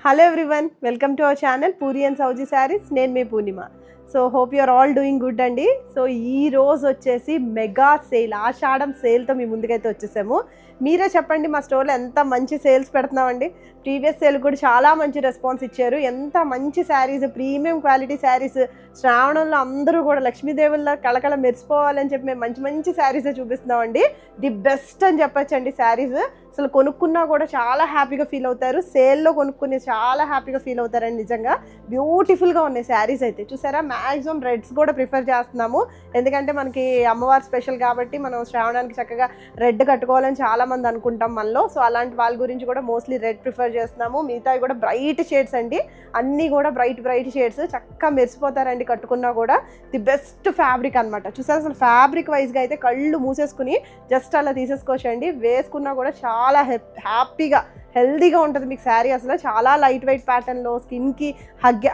Hello everyone, welcome to our channel Puri and Sauji Sarees. నేను మీ Purnima. So hope you are all doing good అండి. సో ఈ రోజు వచ్చేసి మెగా సేల్, ఆషాఢం సేల్తో మీ ముందుకైతే వచ్చేసాము. మీరే చెప్పండి మా స్టోర్లో ఎంత మంచి సేల్స్ పెడుతున్నామండి. ప్రీవియస్ సేల్ కూడా చాలా మంచి రెస్పాన్స్ ఇచ్చారు. ఎంత మంచి శారీస్, ప్రీమియం క్వాలిటీ శారీస్, శ్రావణంలో అందరూ కూడా లక్ష్మీదేవుల్లో కళకళ మెరిసిపోవాలని చెప్పి మేము మంచి మంచి శారీసే చూపిస్తున్నామండి. ది బెస్ట్ అని చెప్పచ్చండి శారీస్. అసలు కొనుక్కున్నా కూడా చాలా హ్యాపీగా ఫీల్ అవుతారు. సేల్లో కొనుక్కుని చాలా హ్యాపీగా ఫీల్ అవుతారండి. నిజంగా బ్యూటిఫుల్గా ఉన్నాయి శారీస్ అయితే. చూసారా, మ్యాక్సిమం రెడ్స్ కూడా ప్రిఫర్ చేస్తున్నాము. ఎందుకంటే మనకి అమ్మవారు స్పెషల్ కాబట్టి మనం శ్రావణానికి చక్కగా రెడ్ కట్టుకోవాలని చాలామంది అనుకుంటాం మనలో. సో అలాంటి వాళ్ళ గురించి కూడా మోస్ట్లీ రెడ్ ప్రిఫర్ చేస్తున్నాము. మిగతావి కూడా బ్రైట్ షేడ్స్ అండి, అన్నీ కూడా బ్రైట్ షేడ్స్. చక్కగా మెరిసిపోతారండి కట్టుకున్నా కూడా. ది బెస్ట్ ఫ్యాబ్రిక్ అనమాట. చూసారా, అసలు ఫ్యాబ్రిక్ వైజ్గా అయితే కళ్ళు మూసేసుకుని జస్ట్ అలా తీసేసుకోవచ్చండి. వేసుకున్నా కూడా చాలా హ్యాపీగా హెల్దీగా ఉంటుంది మీకు శారీ. అసలు చాలా లైట్ వెయిట్ ప్యాటర్న్లో స్కిన్కి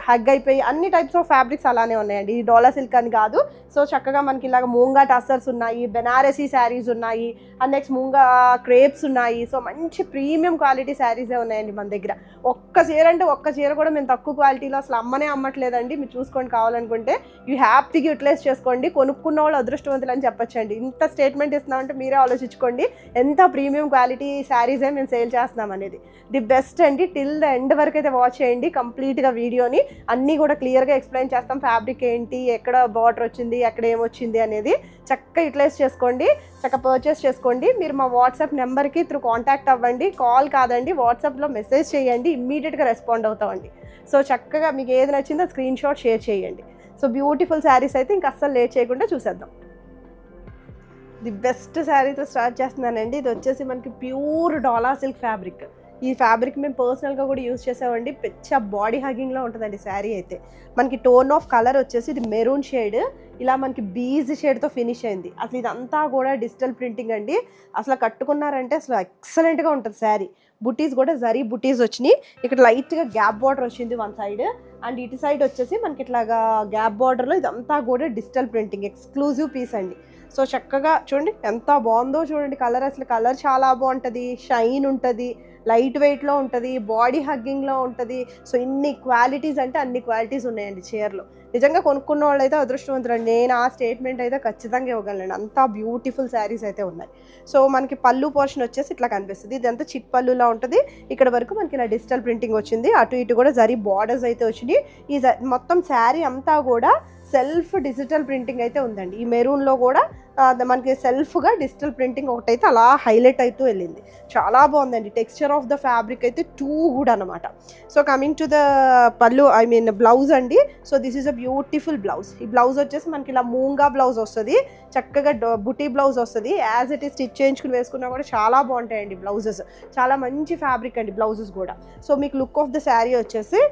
హగ్ అయిపోయి అన్ని టైప్స్ ఆఫ్ ఫ్యాబ్రిక్స్ అలానే ఉన్నాయండి. ఈ డోలా సిల్క్ అని కాదు. సో చక్కగా మనకి ఇలాగ మూంగా టస్సర్స్ ఉన్నాయి, బెనారసీ శారీస్ ఉన్నాయి, అండ్ నెక్స్ట్ మూంగా క్రేప్స్ ఉన్నాయి. సో మంచి ప్రీమియం క్వాలిటీ శారీసే ఉన్నాయండి మన దగ్గర. ఒక్క చీర అంటే ఒక్క చీర కూడా మేము తక్కువ క్వాలిటీలో అసలు అమ్మట్లేదండి. మీరు చూసుకోండి, కావాలనుకుంటే యూ హ్యాపీగా యూటిలైజ్ చేసుకోండి. కొనుక్కున్న వాళ్ళు అదృష్టవంతులు అని చెప్పొచ్చండి. ఇంత స్టేట్మెంట్ ఇస్తున్నామంటే మీరే ఆలోచించుకోండి ఎంత ప్రీమియం క్వాలిటీ శారీసే మేము సేల్ చేస్తున్నాం అనేది. ది బెస్ట్ అండి. టిల్ ద ఎండ్ వరకు అయితే వాచ్ చేయండి కంప్లీట్గా వీడియోని. అన్నీ కూడా క్లియర్గా ఎక్స్ప్లెయిన్ చేస్తాం. ఫ్యాబ్రిక్ ఏంటి, ఎక్కడ బార్డర్ వచ్చింది, ఎక్కడ ఏమొచ్చింది అనేది చక్కగా యూటిలైజ్ చేసుకోండి, చక్కగా పర్చేస్ చేసుకోండి. మీరు మా వాట్సాప్ నెంబర్కి త్రూ కాంటాక్ట్ అవ్వండి. కాల్ కాదండి, వాట్సాప్లో మెసేజ్ చేయండి, ఇమ్మీడియట్గా రెస్పాండ్ అవుతామండి. సో చక్కగా మీకు ఏది నచ్చిందో స్క్రీన్ షాట్ షేర్ చేయండి. సో బ్యూటిఫుల్ శారీస్ అయితే ఇంకా అస్సలు లేట్ చేయకుండా చూసేద్దాం. ది బెస్ట్ శారీతో స్టార్ట్ చేస్తున్నానండి. ఇది వచ్చేసి మనకి ప్యూర్ డోలా సిల్క్ ఫ్యాబ్రిక్. ఈ ఫ్యాబ్రిక్ మేము పర్సనల్గా కూడా యూజ్ చేసామండి. పెచ్చ బాడీ హగ్గింగ్లో ఉంటుందండి శారీ అయితే. మనకి టోన్ ఆఫ్ కలర్ వచ్చేసి ఇది మెరూన్ షేడ్, ఇలా మనకి బీజ్ షేడ్తో ఫినిష్ అయింది. అసలు ఇదంతా కూడా డిజిటల్ ప్రింటింగ్ అండి. అసలు కట్టుకున్నారంటే అసలు ఎక్సలెంట్గా ఉంటుంది శారీ. బుటీస్ కూడా జరీ బుటీస్ వచ్చినాయి. ఇక్కడ లైట్గా గ్యాప్ బార్డర్ వచ్చింది వన్ సైడ్, అండ్ ఇటు సైడ్ వచ్చేసి మనకి ఇట్లాగా గ్యాప్ బార్డర్లో ఇదంతా కూడా డిజిటల్ ప్రింటింగ్, ఎక్స్క్లూజివ్ పీస్ అండి. సో చక్కగా చూడండి ఎంత బాగుందో చూడండి. కలర్ అసలు కలర్ చాలా బాగుంటుంది, షైన్ ఉంటుంది, లైట్ వెయిట్లో ఉంటుంది, బాడీ హగ్గింగ్లో ఉంటుంది. సో ఇన్ని క్వాలిటీస్ అంటే అన్ని క్వాలిటీస్ ఉన్నాయండి చీరలో. నిజంగా కొనుక్కున్న వాళ్ళు అయితే అదృష్టవంతులండి. నేను ఆ స్టేట్మెంట్ అయితే ఖచ్చితంగా ఇవ్వగలను. అంతా బ్యూటిఫుల్ శారీస్ అయితే ఉన్నాయి. సో మనకి పళ్ళు పోర్షన్ వచ్చేసి ఇట్లా కనిపిస్తుంది. ఇదంతా చిట్ పళ్ళులా ఉంటుంది. ఇక్కడ వరకు మనకి ఇలా డిజిటల్ ప్రింటింగ్ వచ్చింది. అటు ఇటు కూడా జరీ బార్డర్స్ అయితే వచ్చినాయి. ఈ మొత్తం శారీ అంతా కూడా సెల్ఫ్ డిజిటల్ ప్రింటింగ్ అయితే ఉందండి. ఈ మెరూన్లో కూడా మనకి సెల్ఫ్గా డిజిటల్ ప్రింటింగ్ ఒకటైతే అలా హైలైట్ అవుతూ వెళ్ళింది. చాలా బాగుందండి. టెక్స్చర్ ఆఫ్ ద ఫ్యాబ్రిక్ అయితే టూ గుడ్ అనమాట. సో కమింగ్ టు ద పళ్ళు, ఐ మీన్ బ్లౌజ్ అండి. So this is a beautiful blouse. ఈ బ్లౌజ్ వచ్చేసి మనకి ఇలా మూంగా బ్లౌజ్ వస్తుంది, చక్కగా బుటీ బ్లౌజ్ వస్తుంది. యాజ్ ఇట్ ఈస్ స్టిచ్ చేయించుకుని వేసుకున్నా కూడా చాలా బాగుంటాయండి బ్లౌజెస్. చాలా మంచి ఫ్యాబ్రిక్ అండి బ్లౌజెస్ కూడా. సో మీకు లుక్ ఆఫ్ ద శారీ వచ్చేసి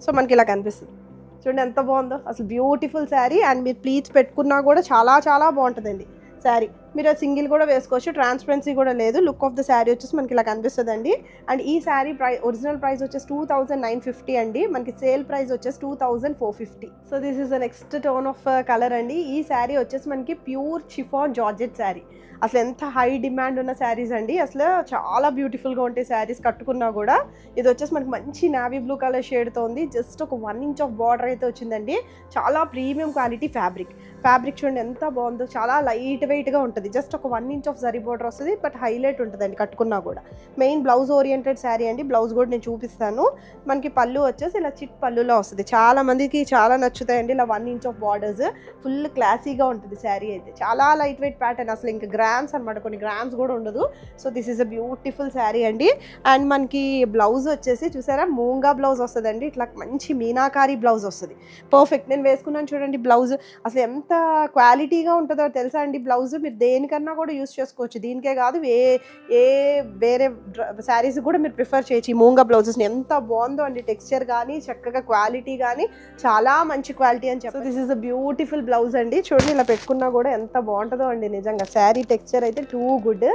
సో మనకి ఇలా కనిపిస్తుంది. చూడండి ఎంత బాగుందో, అసలు బ్యూటిఫుల్ శారీ. అండ్ మీరు ప్లీట్స్ పెట్టుకున్నా కూడా చాలా చాలా బాగుంటుందండి శారీ. మీరు సింగిల్ కూడా వేసుకోవచ్చు, ట్రాన్స్పరెన్సీ కూడా లేదు. లుక్ ఆఫ్ ద శారీ వచ్చేసి మనకి ఇలా కనిపిస్తుందండి. అండ్ ఈ శారీ ఒరిజినల్ ప్రైస్ వచ్చేసి 2950 అండి. మనకి సేల్ ప్రైస్ వచ్చేసి 2450. So this is the next tone of colour అండి. ఈ శారీ వచ్చేసి మనకి ప్యూర్ చిఫాన్ జార్జెట్ శారీ. అసలు ఎంత హై డిమాండ్ ఉన్న శారీస్ అండి. అసలు చాలా బ్యూటిఫుల్గా ఉంటాయి శారీస్ కట్టుకున్నా కూడా. ఇది వచ్చేసి మనకి మంచి నావీ బ్లూ కలర్ షేడ్తో ఉంది. జస్ట్ ఒక 1 ఇంచ్ ఆఫ్ బార్డర్ అయితే వచ్చిందండి. చాలా ప్రీమియం క్వాలిటీ ఫ్యాబ్రిక్ చూడండి ఎంత బాగుందో. చాలా లైట్ వెయిట్గా ఉంటుంది. జస్ట్ ఒక 1 ఇంచ్ ఆఫ్ జరీ బార్డర్ వస్తుంది, బట్ హైలైట్ ఉంటుందండి కట్టుకున్నా కూడా. మెయిన్ బ్లౌజ్ ఓరియంటెడ్ శారీ అండి. బ్లౌజ్ కూడా నేను చూపిస్తాను. మనకి పళ్ళు వచ్చేసి ఇలా చిట్ పళ్ళులో వస్తుంది. చాలా మందికి చాలా నచ్చుతాయండి ఇలా 1 ఇంచ్ ఆఫ్ బార్డర్స్. ఫుల్ క్లాసీగా ఉంటుంది శారీ అయితే. చాలా లైట్ వెయిట్ ప్యాటర్న్, అసలు ఇంకా గ్రామ్స్ అనమాట, కొన్ని గ్రామ్స్ కూడా ఉండదు. So this is a beautiful sari అండి. అండ్ మనకి బ్లౌజ్ వచ్చేసి చూసారా మూంగా బ్లౌజ్ వస్తుందండి. ఇట్లా మంచి మీనాకారి బ్లౌజ్ వస్తుంది. పర్ఫెక్ట్. నేను వేసుకున్నాను చూడండి బ్లౌజ్. అసలు ఎంత క్వాలిటీగా ఉంటుందో తెలుసా అండి బ్లౌజ్. మీరు దేనికన్నా కూడా యూస్ చేసుకోవచ్చు. దీనికే కాదు, వేరే శారీస్ కూడా మీరు ప్రిఫర్ చేయొచ్చు ఈ మూంగా బ్లౌజెస్ని. ఎంత బాగుందో అండి టెక్స్చర్ కానీ, చక్కగా క్వాలిటీ కానీ చాలా మంచి క్వాలిటీ అని చెప్పి. This is a beautiful blouse అండి. చూడండి ఇలా పెట్టుకున్నా కూడా ఎంత బాగుంటుందో అండి నిజంగా. శారీ టెక్స్చర్ అయితే టూ గుడ్.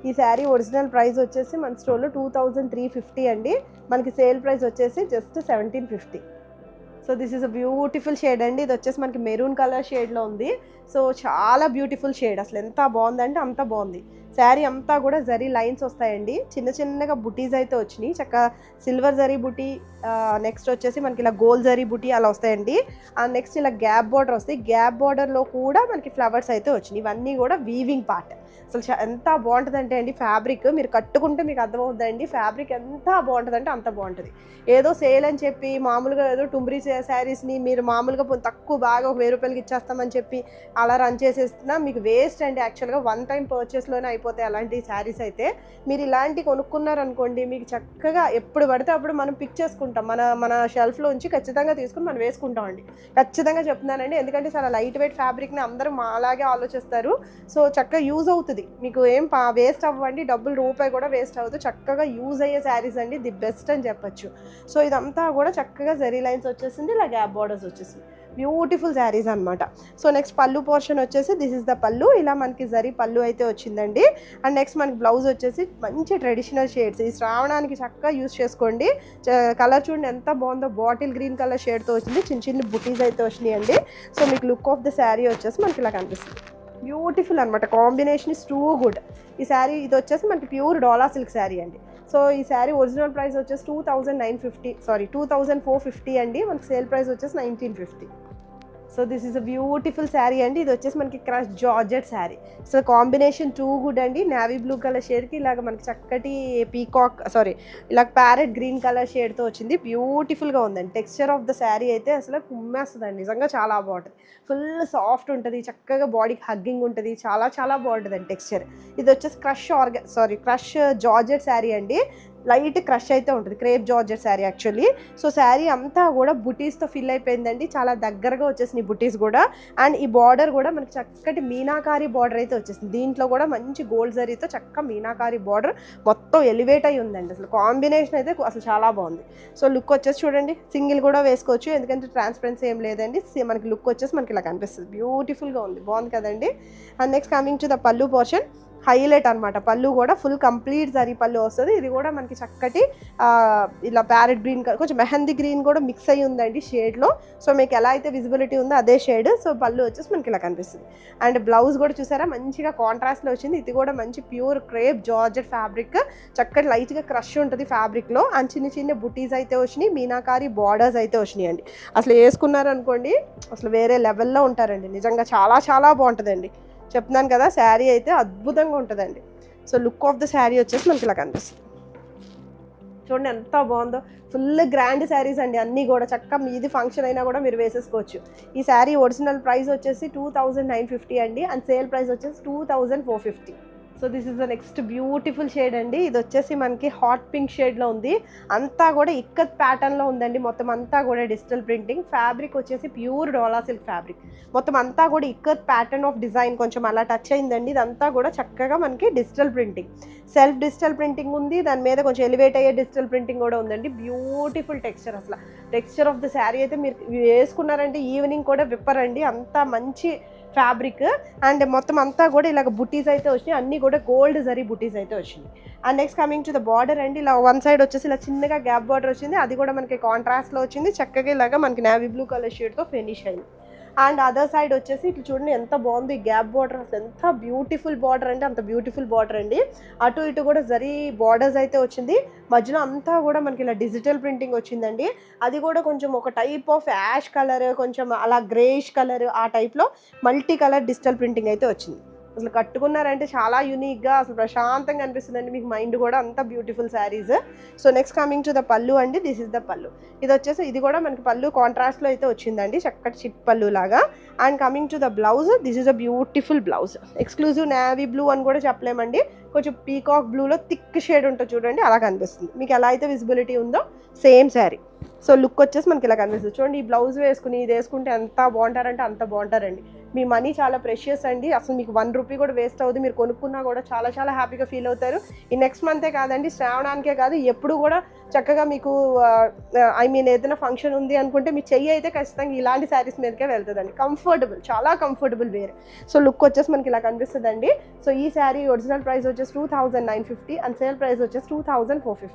ఈ శారీ ఒరిజినల్ ప్రైస్ వచ్చేసి మన స్టోర్లో 2350 అండి. మనకి సేల్ ప్రైస్ వచ్చేసి just 1750. So this is a beautiful shade అండి. ఇది వచ్చేసి మనకి మెరూన్ కలర్ షేడ్లో ఉంది. సో చాలా బ్యూటిఫుల్ షేడ్, అసలు ఎంత బాగుందంటే అంత బాగుంది. శారీ అంతా కూడా జరీ లైన్స్ వస్తాయండి, చిన్న చిన్నగా బుటీస్ అయితే వచ్చినాయి, చక్కగా సిల్వర్ జరీ బుటీ, నెక్స్ట్ వచ్చేసి మనకి ఇలా గోల్డ్ జరీ బుటీ అలా వస్తాయండి. నెక్స్ట్ ఇలా గ్యాప్ బార్డర్ వస్తాయి, గ్యాప్ బార్డర్లో కూడా మనకి ఫ్లవర్స్ అయితే వచ్చినాయి. ఇవన్నీ కూడా వీవింగ్ పార్ట్. అసలు ఎంత బాగుంటుందంటే అండి ఫ్యాబ్రిక్, మీరు కట్టుకుంటే మీకు అర్థమవుతుందండి ఫ్యాబ్రిక్ ఎంత బాగుంటుందంటే అంత బాగుంటుంది. ఏదో సేల్ అని చెప్పి మామూలుగా ఏదో టుంబ్రీ శారీస్ని మీరు మామూలుగా తక్కువ బాగా ఒక 1000 రూపాయలకి ఇచ్చేస్తామని చెప్పి అలా రన్ చేసేస్తున్నా మీకు వేస్ట్ అండి. యాక్చువల్గా వన్ టైం పర్చేస్లోనే అయిపోతాయి అలాంటి శారీస్ అయితే. మీరు ఇలాంటి కొనుక్కున్నారనుకోండి, మీకు చక్కగా ఎప్పుడు పడితే అప్పుడు మనం పిక్ చేసుకుంటాం, మన షెల్ఫ్లో ఉంచి ఖచ్చితంగా తీసుకుని మనం వేసుకుంటామండి. ఖచ్చితంగా చెప్తున్నానండి, ఎందుకంటే చాలా లైట్ వెయిట్ ఫ్యాబ్రిక్ని అందరూ అలాగే ఆలోచిస్తారు. సో చక్కగా యూజ్ అవుతుంది, మీకు ఏం వేస్ట్ అవ్వండి, డబ్బులు రూపాయి కూడా వేస్ట్ అవ్వదు, చక్కగా యూజ్ అయ్యే శారీస్ అండి, ది బెస్ట్ అని చెప్పచ్చు. సో ఇదంతా కూడా చక్కగా జరీ లైన్స్ వచ్చేసింది, ఇలా గ్యాప్ బార్డర్స్ వచ్చేసింది, బ్యూటిఫుల్ శారీస్ అనమాట. సో నెక్స్ట్ పళ్ళు పోర్షన్ వచ్చేసి దిస్ ఇస్ ద పళ్ళు, ఇలా మనకి జరీ పళ్ళు అయితే వచ్చిందండి. అండ్ నెక్స్ట్ మనకి బ్లౌజ్ వచ్చేసి మంచి ట్రెడిషనల్ షేడ్స్, ఈ శ్రావణానికి చక్కగా యూజ్ చేసుకోండి. కలర్ చూడండి ఎంత బాగుందో, బాటిల్ గ్రీన్ కలర్ షేడ్తో వచ్చింది, చిన్న చిన్న బుటీస్ అయితే వచ్చినాయండి. సో మీకు లుక్ ఆఫ్ ద శారీ వచ్చేసి మనకి ఇలా కనిపిస్తుంది, బ్యూటిఫుల్ అనమాట, కాంబినేషన్ ఇస్ టూ గుడ్. ఈ శారీ ఇది వచ్చేసి మనకి ప్యూర్ డోలా సిల్క్ శారీ అండి. సో ఈ శారీ ఒరిజినల్ ప్రైస్ వచ్చేసి 2450 అండి, మనకి సేల్ ప్రైస్ వచ్చేసి 1950. So this is a beautiful sari అండి, ఇది వచ్చేసి మనకి crush georgette sari. So combination two good అండి, నేవీ బ్లూ కలర్ షేడ్కి ఇలాగ మనకి చక్కటి ఇలా ప్యారెట్ గ్రీన్ కలర్ షేడ్తో వచ్చింది, బ్యూటిఫుల్గా ఉందండి. టెక్స్చర్ ఆఫ్ ద శారీ అయితే అసలు కుమ్మేస్తుందండి, నిజంగా చాలా బాగుంటుంది, ఫుల్ సాఫ్ట్ ఉంటుంది, చక్కగా బాడీకి హగ్గింగ్ ఉంటుంది, చాలా చాలా బాగుంటుందండి టెక్స్చర్. ఇది వచ్చేసి క్రష్ జార్జెట్ శారీ అండి, లైట్ క్రష్ అయితే ఉంటుంది, crepe georgette sari actually. So sari అంతా కూడా బుటీస్తో ఫిల్ అయిపోయిందండి, చాలా దగ్గరగా వచ్చేసింది బుటీస్ కూడా. అండ్ ఈ బార్డర్ కూడా మనకి చక్కటి మీనాకారి బార్డర్ అయితే వచ్చేసింది, దీంట్లో కూడా మంచి గోల్డ్ జరీతో చక్కగా మీనాకారి బార్డర్ మొత్తం ఎలివేట్ అయి ఉందండి. అసలు కాంబినేషన్ అయితే అసలు చాలా బాగుంది. సో లుక్ వచ్చేసి చూడండి, సింగిల్ కూడా వేసుకోవచ్చు, ఎందుకంటే ట్రాన్స్పరెన్సీ ఏం లేదండి. మనకి లుక్ వచ్చేసి మనకి ఇలా కనిపిస్తుంది, బ్యూటిఫుల్గా ఉంది, బాగుంది కదండి. And next coming to the పళ్ళు పోర్షన్, హైలైట్ అనమాట, పళ్ళు కూడా ఫుల్ కంప్లీట్ జరీ పళ్ళు వస్తుంది. ఇది కూడా మనకి చక్కటి ఇలా ప్యారెట్ గ్రీన్, కొంచెం మెహందీ గ్రీన్ కూడా మిక్స్ అయ్యి ఉందండి షేడ్లో. సో మీకు ఎలా అయితే విజిబిలిటీ ఉందో అదే షేడ్. సో పళ్ళు వచ్చేసి మనకి ఇలా కనిపిస్తుంది. అండ్ బ్లౌజ్ కూడా చూసారా మంచిగా కాంట్రాస్ట్లో వచ్చింది, ఇది కూడా మంచి ప్యూర్ క్రేప్ జార్జెట్ ఫ్యాబ్రిక్, చక్కటి లైట్గా క్రష్ ఉంటుంది ఫ్యాబ్రిక్లో. అండ్ చిన్న చిన్న బుటీస్ అయితే వచ్చినాయి, మీనాకారి బార్డర్స్ అయితే వచ్చినాయి అండి. అసలు వేసుకున్నారనుకోండి అసలు వేరే లెవెల్లో ఉంటారండి, నిజంగా చాలా చాలా బాగుంటుందండి. చెప్తున్నాను కదా, శారీ అయితే అద్భుతంగా ఉంటుందండి. So look of the sari వచ్చేసి మనకి ఇలా కనిపిస్తుంది, చూడండి ఎంత బాగుందో, ఫుల్ గ్రాండ్ శారీస్ అండి అన్నీ కూడా, చక్కగా మీది ఫంక్షన్ అయినా కూడా మీరు వేసేసుకోవచ్చు. ఈ శారీ ఒరిజినల్ ప్రైస్ వచ్చేసి 2950 అండి, అండ్ సేల్ ప్రైస్ వచ్చేసి 2450. So this is the next beautiful shade అండి, ఇది వచ్చేసి మనకి హాట్ పింక్ షేడ్లో ఉంది, అంతా కూడా ఇక్కత్ ప్యాటర్న్లో ఉందండి, మొత్తం అంతా కూడా డిజిటల్ ప్రింటింగ్, ఫ్యాబ్రిక్ వచ్చేసి ప్యూర్ డోలా సిల్క్ ఫ్యాబ్రిక్, మొత్తం అంతా కూడా ఇక్కత్ ప్యాటర్న్ ఆఫ్ డిజైన్ కొంచెం అలా టచ్ అయిందండి. ఇదంతా కూడా చక్కగా మనకి digital printing, self digital printing ఉంది, దాని మీద కొంచెం ఎలివేట్ అయ్యే డిజిటల్ ప్రింటింగ్ కూడా ఉందండి. బ్యూటిఫుల్ టెక్స్చర్, అసలు టెక్స్చర్ ఆఫ్ ద శారీ అయితే మీరు వేసుకున్నారంటే ఈవినింగ్ కూడా విప్పరండి, అంత మంచి ఫ్యాబ్రిక్. అండ్ మొత్తం అంతా కూడా ఇలాగ బుటీస్ అయితే వచ్చినాయి, అన్నీ కూడా గోల్డ్ జరీ బుటీస్ అయితే వచ్చినాయి. And next coming to the border అండి, ఇలా వన్ సైడ్ వచ్చేసి ఇలా చిన్నగా గ్యాప్ బార్డర్ వచ్చింది, అది కూడా మనకి కాంట్రాస్ట్లో వచ్చింది, చక్కగా ఇలాగా మనకి నేవీ బ్లూ కలర్ షేడ్తో ఫినిష్ అయింది. అండ్ అదర్ సైడ్ వచ్చేసి ఇట్లా చూడండి ఎంత బాగుంది, ఈ గ్యాప్ బార్డర్ అసలు ఎంత బ్యూటిఫుల్ బార్డర్ అంటే అంత బ్యూటిఫుల్ బార్డర్ అండి. అటు ఇటు కూడా జరీ బార్డర్స్ అయితే వచ్చింది, మధ్యలో అంతా కూడా మనకి ఇలా డిజిటల్ ప్రింటింగ్ వచ్చిందండి, అది కూడా కొంచెం ఒక టైప్ ఆఫ్ యాష్ కలర్, కొంచెం అలా గ్రేష్ కలర్, ఆ టైప్లో మల్టీ కలర్ డిజిటల్ ప్రింటింగ్ అయితే వచ్చింది. అసలు కట్టుకున్నారంటే చాలా యూనిక్గా అసలు ప్రశాంతంగా అనిపిస్తుందండి మీకు, మైండ్ కూడా అంత beautiful saris. So next coming to the pallu అండి, దిస్ ఇస్ ద పళ్ళు, ఇది వచ్చేసి ఇది కూడా మనకి పళ్ళు కాంట్రాస్ట్లో అయితే వచ్చిందండి, చక్కటి చిట్ పళ్ళు లాగా. And coming to the blouse, this is a beautiful blouse, exclusive navy blue అని కూడా చెప్పలేమండి, కొంచెం పీకాక్ బ్లూలో థిక్ షేడ్ ఉంటుంది చూడండి, అలా కనిపిస్తుంది. మీకు ఎలా అయితే విజిబిలిటీ ఉందో సేమ్ శారీ. సో లుక్ వచ్చేసి మనకి ఇలా కనిపిస్తుంది చూడండి, ఈ బ్లౌజ్ వేసుకుని ఇది వేసుకుంటే ఎంత బాగుంటారంటే అంత బాగుంటారండి. మీ మనీ చాలా ప్రెషియస్ అండి, అసలు మీకు 1 రూపీ కూడా వేస్ట్ అవుతుంది, మీరు కొనుక్కున్నా కూడా చాలా చాలా హ్యాపీగా ఫీల్ అవుతారు. ఈ నెక్స్ట్ మంతే కాదండి, శ్రావణానికే కాదు, ఎప్పుడు కూడా చక్కగా మీకు ఏదైనా ఫంక్షన్ ఉంది అనుకుంటే మీ చెయ్యి అయితే ఖచ్చితంగా ఇలాంటి శారీస్ మీదకే వెళ్తుందండి, కంఫర్టబుల్, చాలా కంఫర్టబుల్ వేర్. సో లుక్ వచ్చేసి మనకి ఇలా కనిపిస్తుందండి. సో ఈ శారీ ఒరిజినల్ ప్రైస్ వచ్చేసి 2950 అండ్ సేల్ ప్రైస్ వచ్చేసి 2450.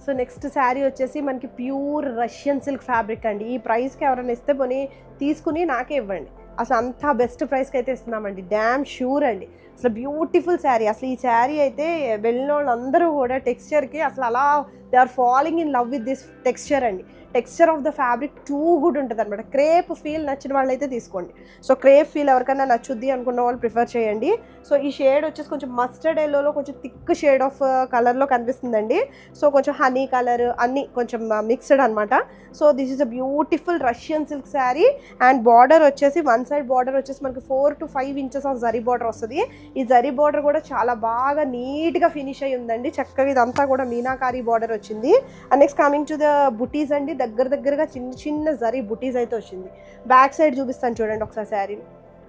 సో నెక్స్ట్ శారీ వచ్చేసి మనకి ప్యూర్ రష్యన్ సిల్క్ ఫ్యాబ్రిక్ అండి, ఈ ప్రైస్కి ఎవరైనా ఇస్తే పోనీ తీసుకుని నాకే ఇవ్వండి, అసలు అంత బెస్ట్ ప్రైస్కి అయితే ఇస్తున్నామండి, డ్యామ్ షూర్ అండి. అసలు బ్యూటిఫుల్ శారీ. అసలు ఈ శారీ అయితే వెళ్ళిన వాళ్ళందరూ కూడా టెక్స్చర్కి అసలు అలా they are following in love with this texture అండి. Texture of the fabric too good ఉంటుంది అనమాట. క్రేప్ ఫీల్ నచ్చిన వాళ్ళు అయితే తీసుకోండి. సో క్రేప్ ఫీల్ ఎవరికైనా నచ్చుద్ది అనుకున్న వాళ్ళు ప్రిఫర్ చేయండి. సో ఈ షేడ్ వచ్చేసి కొంచెం మస్టర్డ్ ఎల్లోలో కొంచెం థిక్ షేడ్ ఆఫ్ కలర్లో కనిపిస్తుందండి. సో కొంచెం హనీ కలర్ అన్నీ కొంచెం మిక్స్డ్ అనమాట. So this is a beautiful Russian silk sari. And border వచ్చేసి వన్ సైడ్ బార్డర్ వచ్చేసి మనకి 4 to 5 inches of zari border వస్తుంది. ఈ జరీ బార్డర్ కూడా చాలా బాగా నీట్గా ఫినిష్ అయ్యి ఉందండి. చక్కగా ఇదంతా కూడా మీనాకారి బార్డర్ వచ్చింది. And next coming to the బుటీస్ అండి, దగ్గరగా చిన్న చిన్న జరీ బుటీస్ అయితే వచ్చింది. బ్యాక్ సైడ్ చూపిస్తాను చూడండి ఒకసారి శారీ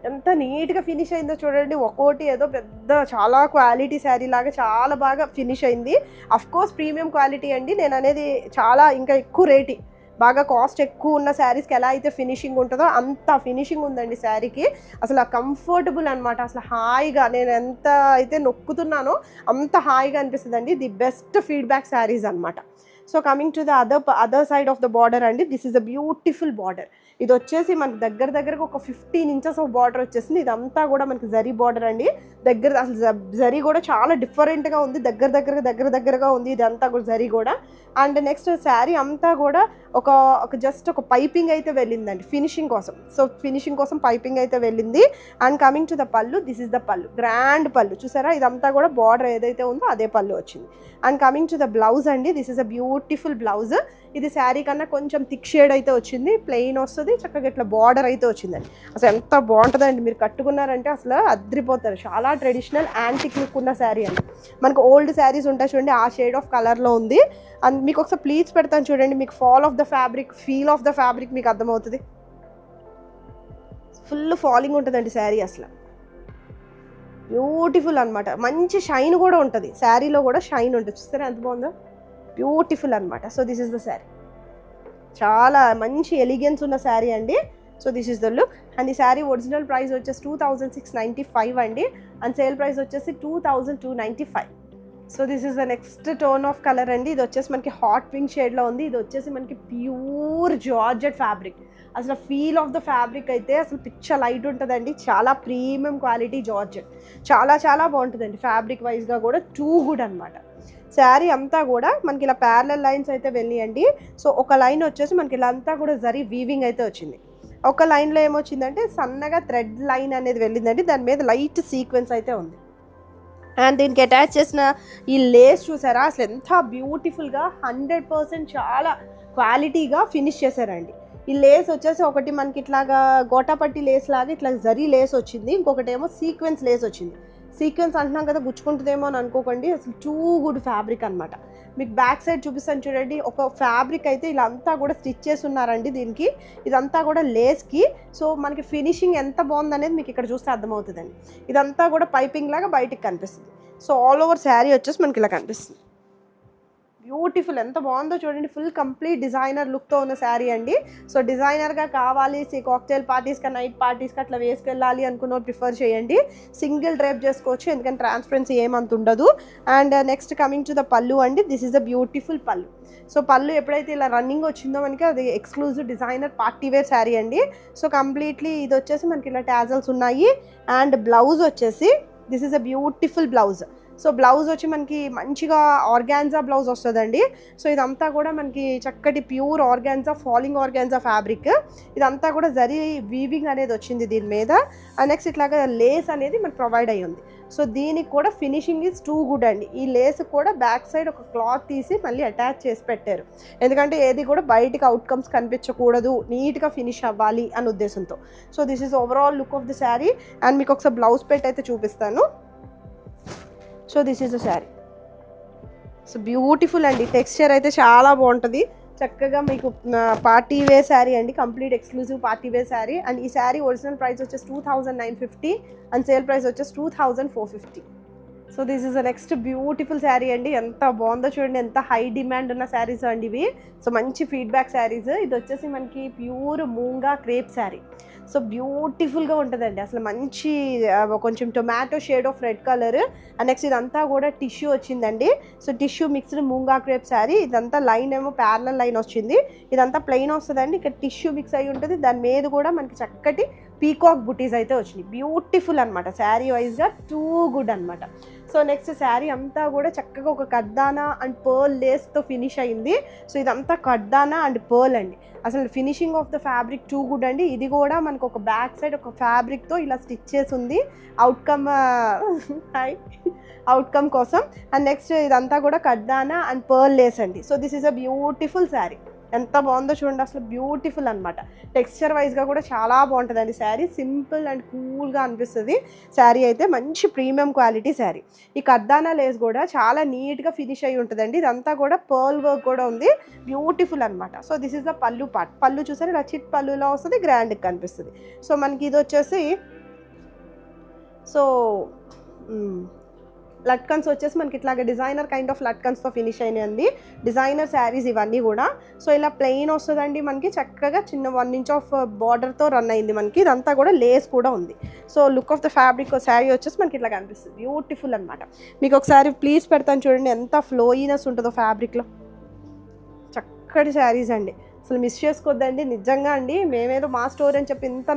ఎంత నీట్గా ఫినిష్ అయిందో చూడండి. ఒక్కోటి ఏదో పెద్ద చాలా క్వాలిటీ శారీ లాగా చాలా బాగా ఫినిష్ అయింది. అఫ్కోర్స్ ప్రీమియం క్వాలిటీ అండి, నేను అనేది చాలా ఇంకా ఎక్కువ రేటు, బాగా కాస్ట్ ఎక్కువ ఉన్న శారీస్కి ఎలా అయితే ఫినిషింగ్ ఉంటుందో అంత ఫినిషింగ్ ఉందండి శారీకి. అసలు కంఫర్టబుల్ అనమాట. అసలు హాయిగా నేను ఎంత అయితే నొక్కుతున్నానో అంత హాయిగా అనిపిస్తుందండి. ది బెస్ట్ ఫీడ్బ్యాక్ శారీస్ అనమాట. So coming to the other side of the border అండి, this is a beautiful border. ఇది వచ్చేసి మనకి దగ్గరకు ఒక 15 ఇంచెస్ ఆఫ్ బార్డర్ వచ్చేసింది. ఇదంతా కూడా మనకి జరీ బార్డర్ అండి. అసలు జరీ కూడా చాలా డిఫరెంట్గా ఉంది, దగ్గరగా ఉంది ఇదంతా కూడా జరీ కూడా. అండ్ నెక్స్ట్ శారీ అంతా కూడా ఒక జస్ట్ ఒక పైపింగ్ అయితే వెళ్ళిందండి ఫినిషింగ్ కోసం. సో ఫినిషింగ్ కోసం పైపింగ్ అయితే వెళ్ళింది. అండ్ కమింగ్ టు ద పళ్ళు, దిస్ ఇస్ ద పళ్ళు, గ్రాండ్ పళ్ళు చూసారా. ఇదంతా కూడా బార్డర్ ఏదైతే ఉందో అదే పళ్ళు వచ్చింది. And coming to the blouse అండి, this is a beautiful blouse. ఇది శారీ కన్నా కొంచెం థిక్ షేడ్ అయితే వచ్చింది, ప్లెయిన్ వస్తుంది, చక్కగా ఇట్లా బార్డర్ అయితే వచ్చిందండి. అసలు ఎంత బాగుంటుందండి, మీరు కట్టుకున్నారంటే అసలు అద్రిపోతారు. చాలా ట్రెడిషనల్ యాంటిక్ లుక్ ఉన్న శారీ అండి. మనకు ఓల్డ్ శారీస్ ఉంటాయి చూడండి, ఆ షేడ్ ఆఫ్ కలర్లో ఉంది. అండ్ మీకు ఒకసారి ప్లీజ్ పెడతాను చూడండి, మీకు fall of the fabric, feel of the fabric మీకు అర్థమవుతుంది. ఫుల్ ఫాలింగ్ ఉంటుందండి శారీ, అసలు బ్యూటిఫుల్ అనమాట. మంచి షైన్ కూడా ఉంటుంది శారీలో, కూడా షైన్ ఉంటుంది. చూస్తారా ఎంత బాగుందో, బ్యూటిఫుల్ అనమాట. So this is the sari, చాలా మంచి ఎలిగెన్స్ ఉన్న శారీ అండి. So this is the look. And ఈ శారీ ఒరిజినల్ ప్రైస్ వచ్చేసి 2695 అండి. అండ్ సేల్ ప్రైస్ వచ్చేసి 2295. So this is the next tone of colour అండి. ఇది వచ్చేసి మనకి హాట్ పింక్ షేడ్లో ఉంది. ఇది వచ్చేసి మనకి ప్యూర్ జార్జెట్ ఫ్యాబ్రిక్. అసలు ఫీల్ ఆఫ్ ద ఫ్యాబ్రిక్ అయితే అసలు పిచ్చ లైట్ ఉంటుందండి. చాలా ప్రీమియం క్వాలిటీ జార్జెట్, చాలా బాగుంటుందండి. ఫ్యాబ్రిక్ వైజ్గా కూడా టూ గుడ్ అనమాట. శారీ అంతా కూడా మనకి ఇలా ప్యారలల్ లైన్స్ అయితే వెళ్ళియండి. సో ఒక లైన్ వచ్చేసి మనకి ఇలా అంతా కూడా జరీ వీవింగ్ అయితే వచ్చింది. ఒక లైన్లో ఏమొచ్చిందంటే సన్నగా థ్రెడ్ లైన్ అనేది వెళ్ళిందండి, దాని మీద లైట్ సీక్వెన్స్ అయితే ఉంది. అండ్ దీనికి అటాచ్ చేసిన ఈ లేస్ చూసారా, అసలు ఎంత బ్యూటిఫుల్గా 100% చాలా క్వాలిటీగా ఫినిష్ చేశారండి. ఈ లేస్ వచ్చేసి ఒకటి మనకి ఇట్లాగా గోటాపట్టి లేస్ లాగా ఇట్లా జరీ లేస్ వచ్చింది, ఇంకొకటి ఏమో సీక్వెన్స్ లేస్ వచ్చింది. సీక్వెన్స్ అంటున్నాం కదా, గుచ్చుకుంటుందేమో అని అనుకోకండి, అసలు టూ గుడ్ ఫ్యాబ్రిక్ అనమాట. మీకు బ్యాక్ సైడ్ చూపిస్తాను చూడండి, ఒక ఫ్యాబ్రిక్ అయితే ఇలా అంతా కూడా స్టిచ్ చేసి ఉన్నారండి దీనికి. ఇదంతా కూడా లేస్కి. సో మనకి ఫినిషింగ్ ఎంత బాగుందనేది మీకు ఇక్కడ చూస్తే అర్థమవుతుందండి. ఇదంతా కూడా పైపింగ్ లాగా బయటికి కనిపిస్తుంది. సో ఆల్ ఓవర్ శారీ వచ్చేసి మనకి ఇలా కనిపిస్తుంది. బ్యూటిఫుల్, ఎంత బాగుందో చూడండి. ఫుల్ కంప్లీట్ డిజైనర్ లుక్తో ఉన్న శారీ అండి. సో డిజైనర్గా కావాలి, కాక్టైల్ పార్టీస్కి, నైట్ పార్టీస్కి అట్లా వేసుకెళ్ళాలి అనుకున్న ప్రిఫర్ చేయండి. సింగిల్ డ్రైప్ చేసుకోవచ్చు, ఎందుకంటే ట్రాన్స్పరెన్సీ ఏమంత ఉండదు. And next coming to the pallu అండి, this is a beautiful pallu. So pallu ఎప్పుడైతే ఇలా రన్నింగ్ వచ్చిందో మనకి అది exclusive designer party wear sari అండి. సో కంప్లీట్లీ ఇది వచ్చేసి మనకి ఇలా టాజల్స్ ఉన్నాయి. అండ్ బ్లౌజ్ వచ్చేసి this is a beautiful blouse. So blouse వచ్చి మనకి మంచిగా ఆర్గాన్జా బ్లౌజ్ వస్తుందండి. సో ఇదంతా కూడా మనకి చక్కటి pure organza, falling organza fabric. ఇదంతా కూడా జరీ వీవింగ్ అనేది వచ్చింది దీని మీద. నెక్స్ట్ ఇట్లాగా లేస్ అనేది మనకు ప్రొవైడ్ అయ్యి ఉంది. సో దీనికి కూడా ఫినిషింగ్ ఈజ్ టూ గుడ్ అండి. ఈ లేస్ కూడా బ్యాక్ సైడ్ ఒక క్లాత్ తీసి మళ్ళీ అటాచ్ చేసి పెట్టారు, ఎందుకంటే ఏది కూడా బయటికి అవుట్కమ్స్ కనిపించకూడదు, నీట్గా ఫినిష్ అవ్వాలి అనే ఉద్దేశంతో. So this is overall look of the sari. And మీకు ఒకసారి బ్లౌజ్ పెట్టి అయితే చూపిస్తాను. So this is the sari. So beautiful అండి, టెక్స్చర్ అయితే చాలా బాగుంటుంది. చక్కగా మీకు పార్టీ వేర్ శారీ అండి, complete exclusive party wear sari. And ఈ శారీ ఒరిజినల్ ప్రైస్ వచ్చేసి 2950 అండ్ సేల్ ప్రైస్ వచ్చేసి 2450. So this is the next beautiful sari అండి. ఎంత బాగుందో చూడండి, ఎంత హై డిమాండ్ ఉన్న శారీస్ అండి ఇవి. సో మంచి ఫీడ్బ్యాక్ శారీస్. ఇది వచ్చేసి మనకి ప్యూర్ మూంగా క్రేప్ శారీ. సో బ్యూటిఫుల్గా ఉంటుందండి, అసలు మంచి కొంచెం tomato shade of red colour. And next ఇదంతా కూడా టిష్యూ వచ్చిందండి. So tissue mixed మూంగా crepe sari. ఇదంతా లైన్ ఏమో ప్యారలల్ లైన్ వచ్చింది, ఇదంతా ప్లెయిన్ వస్తుందండి. ఇక్కడ టిష్యూ మిక్స్ అయి ఉంటుంది, దాని మీద కూడా మనకి చక్కటి పీకాక్ బుటీస్ అయితే వచ్చినాయి. బ్యూటిఫుల్ అనమాట, శారీ వైజ్గా టూ గుడ్ అనమాట. సో నెక్స్ట్ శారీ అంతా కూడా చక్కగా ఒక కడ్దానా అండ్ పర్ల్ లేస్తో ఫినిష్ అయింది. సో ఇదంతా కడ్దానా అండ్ పర్ల్ అండి. అసలు finishing of the fabric too good అండి. ఇది కూడా మనకు ఒక బ్యాక్ సైడ్ ఒక ఫ్యాబ్రిక్తో ఇలా స్టిచ్ చేసి ఉంది అవుట్కమ్ కోసం. అండ్ నెక్స్ట్ ఇదంతా కూడా కడ్దానా అండ్ పర్ల్ లేస్ అండి. So this is a beautiful sari. ఎంత బాగుందో చూడండి, అసలు బ్యూటిఫుల్ అనమాట. టెక్స్చర్ వైజ్గా కూడా చాలా బాగుంటుందండి శారీ. సింపుల్ అండ్ కూల్గా అనిపిస్తుంది శారీ అయితే. మంచి ప్రీమియం క్వాలిటీ శారీ. ఈ కర్దానా లేస్ కూడా చాలా నీట్గా ఫినిష్ అయ్యి ఉంటుందండి. ఇదంతా కూడా పర్ల్ వర్క్ కూడా ఉంది, బ్యూటిఫుల్ అనమాట. సో దిస్ ఇస్ ద పళ్ళు పార్ట్. పళ్ళు చూసారు ఇలా చిట్ పళ్ళులో వస్తుంది, గ్రాండ్గా కనిపిస్తుంది. సో మనకి ఇది వచ్చేసి సో లట్కన్స్ వచ్చేసి మనకి ఇట్లాగ డిజైనర్ కైండ్ ఆఫ్ లట్కన్స్తో ఫినిష్ అయినాయండి. డిజైనర్ శారీస్ ఇవన్నీ కూడా. సో ఇలా ప్లెయిన్ వస్తుందండి మనకి, చక్కగా చిన్న 1 ఇంచ్ ఆఫ్ బార్డర్తో రన్ అయింది మనకి. ఇదంతా కూడా లేస్ కూడా ఉంది. So look of the fabric sari వచ్చేసి మనకి ఇట్లా కనిపిస్తుంది, బ్యూటిఫుల్ అనమాట. మీకు ఒకసారి ప్లీజ్ పెడతాను చూడండి, ఎంత ఫ్లోయినెస్ ఉంటుందో ఫ్యాబ్రిక్లో. చక్కటి శారీస్ అండి, అసలు మిస్ చేసుకోవద్దండి నిజంగా అండి. మేమేదో మా స్టోర్ అని చెప్పి ఎంత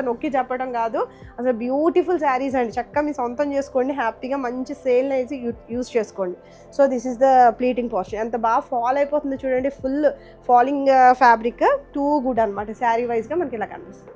నొక్కి చెప్పడం కాదు, అసలు బ్యూటిఫుల్ శారీస్ అండి. చక్కగా మీ సొంతం చేసుకోండి, హ్యాపీగా మంచి సేల్ వేసి యూజ్ చేసుకోండి. So this is the pleating portion. ఎంత బాగా ఫాల్ అయిపోతుంది చూడండి, full falling fabric, too good అనమాట. శారీ వైజ్గా మనకి ఇలా కనిపిస్తుంది.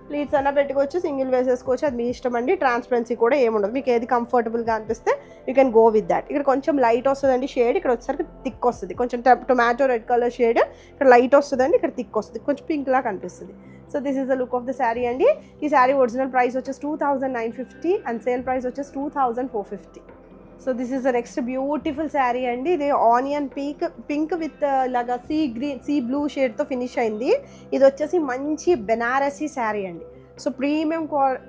ప్లీట్స్ అన్న పెట్టుకోవచ్చు, సింగిల్ వేసేసుకోవచ్చు, అది మీ ఇష్టం అండి. ట్రాన్స్పరెన్సీ కూడా ఏముండదు, మీకు ఏది కంఫర్టబుల్గా అనిపిస్తే you can go with that. ఇక్కడ కొంచెం లైట్ వస్తుందండి షేడ్, ఇక్కడ వచ్చేసరికి థిక్ వస్తుంది. కొంచెం టొమాటో రెడ్ కలర్ షేడ్, ఇక్కడ లైట్ వస్తుందండి, ఇక్కడ థిక్ వస్తుంది, కొంచెం పింక్ లా కనిపిస్తుంది. So this is the look of the sari అండి. ఈ శారీ ఒరిజినల్ ప్రైస్ వచ్చేసి 2950 అండ్ సేల్ ప్రైస్ వచ్చేసి 2450. So this is the next beautiful sari అండి. ఇది ఆనియన్ పింక్ విత్ ఇలాగా సీ బ్లూ షేడ్తో ఫినిష్ అయింది. ఇది వచ్చేసి మంచి బెనారసీ శారీ అండి. So premium